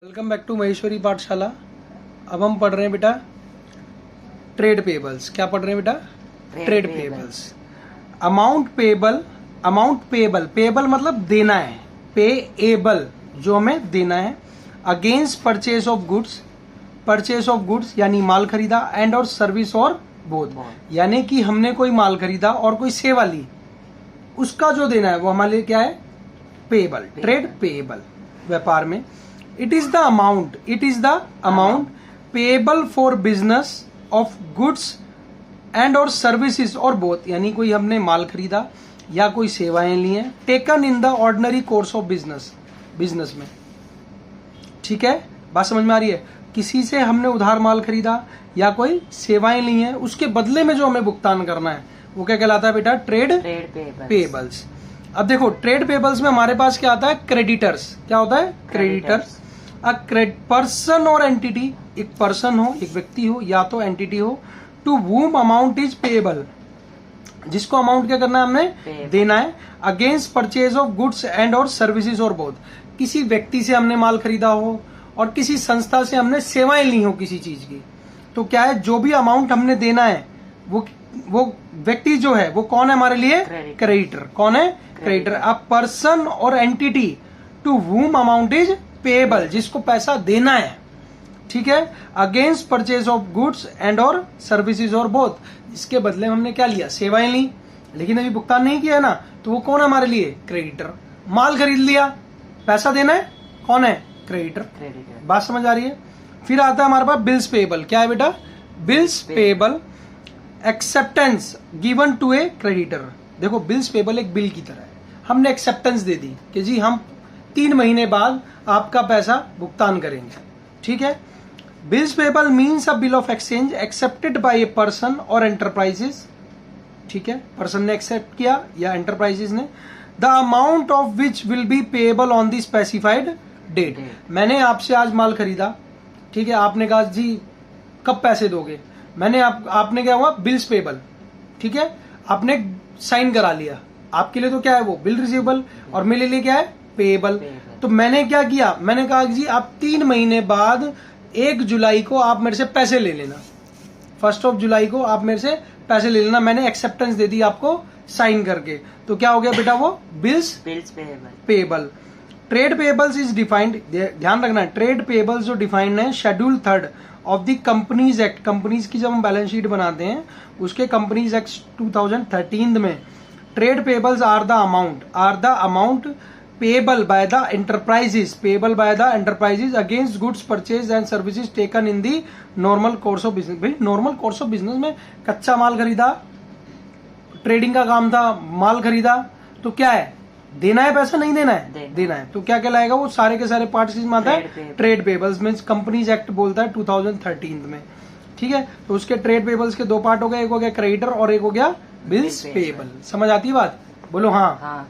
Welcome back to Maheshwari पाठशाला। अब हम पढ़ रहे हैं बेटा ट्रेड पेबल्स। क्या पढ़ रहे हैं बेटा? Trade payables. Amount payable, amount payable, payable मतलब देना है, पेएबल जो हमें देना है, against purchase of goods, purchase of goods यानी माल खरीदा, एंड और सर्विस और बोथ, यानी कि हमने कोई माल खरीदा और कोई सेवा ली, उसका जो देना है वो हमारे लिए क्या है? Payable, trade payable. व्यापार में it is the amount payable for business of goods and or services और both, यानी कोई हमने माल खरीदा या कोई सेवाएं ली हैं, taken in the ordinary course of business, business में। ठीक है, बात समझ में आ रही है? किसी से हमने उधार माल खरीदा या कोई सेवाएं ली हैं, उसके बदले में जो हमें भुगतान करना है वो क्या कहलाता है बेटा? Trade payables. अब देखो ट्रेड पेबल्स में हमारे पास क्या आता है? क्रेडिटर्स। क्या होता है? क्रेडिटर्स। पर्सन और एंटिटी, एक पर्सन हो, एक व्यक्ति हो, या तो एंटिटी हो, to whom amount is payable, जिसको अमाउंट क्या करना है? हमने देना है, against purchase of goods and और सर्विसेज और बोथ। किसी व्यक्ति से हमने माल खरीदा हो और किसी संस्था से हमने सेवाएं ली हो किसी चीज की, तो क्या है, जो भी अमाउंट हमने देना है वो व्यक्ति जो है वो कौन है हमारे लिए? क्रेडिटर। कौन है? क्रेडिटर। अ पर्सन और entity to whom amount is payable, जिसको पैसा देना है। ठीक है, against purchase of goods and और सर्विसेज और बोथ, इसके बदले में हमने क्या लिया? सेवाएं ली, लेकिन अभी भुगतान नहीं किया है ना, तो वो कौन है हमारे लिए? क्रेडिटर। माल खरीद लिया, पैसा देना है, कौन है? क्रेडिटर। बात समझ आ रही है? फिर आता है हमारे पास बिल्स पेएबल। क्या है बेटा? Bills payable, acceptance given to a creditor. देखो बिल्स पेएबल एक बिल की तरह है, हमने एक्सेप्टेंस दे दी कि जी हम 3 महीने बाद आपका पैसा भुगतान करेंगे। ठीक है, bills payable means a bill of exchange accepted by a person और एंटरप्राइजेस। ठीक है, पर्सन ने एक्सेप्ट किया या एंटरप्राइजेस ने, the amount of which will be payable on the specified date. मैंने आपसे आज माल खरीदा, ठीक है, आपने कहा जी कब पैसे दोगे, मैंने आपने क्या हुआ? Bills payable. ठीक है, आपने साइन करा लिया, आपके लिए तो क्या है वो? बिल रिसीवेबल, और मेरे लिए क्या है? पेएबल। तो मैंने क्या किया? मैंने कहा जी आप 3 महीने बाद 1 जुलाई को आप मेरे से पैसे ले लेना, 1 जुलाई को आप मेरे से पैसे ले लेना। मैंने एक्सेप्टेंस दे दी आपको साइन करके, तो क्या हो गया बेटा? वो bills payable. Trade payables is defined, ध्यान रखना, ट्रेड पेएबल्स जो डिफाइंड है schedule 3 of the companies act. Companies की जब हम बैलेंस शीट बनाते हैं उसके कंपनीज एक्ट 2013 में trade payables are the amount payable by the enterprises against goods purchase and services taken in the normal course of business. भाई normal course of business में कच्चा माल खरीदा, ट्रेडिंग का काम था, माल खरीदा, तो क्या है? देना है पैसा, नहीं देना है? देना है। तो क्या कहलाएगा? वो सारे के सारे पार्ट में आता है ट्रेड पेएबल्स में। कंपनीज एक्ट बोलता है 2013 में। ठीक है, तो उसके ट्रेड पेएबल्स के 2 पार्ट हो गए, एक हो गया क्रेडिटर और एक हो गया बिल्स पेएबल। समझ आती है बात? बोलो हाँ।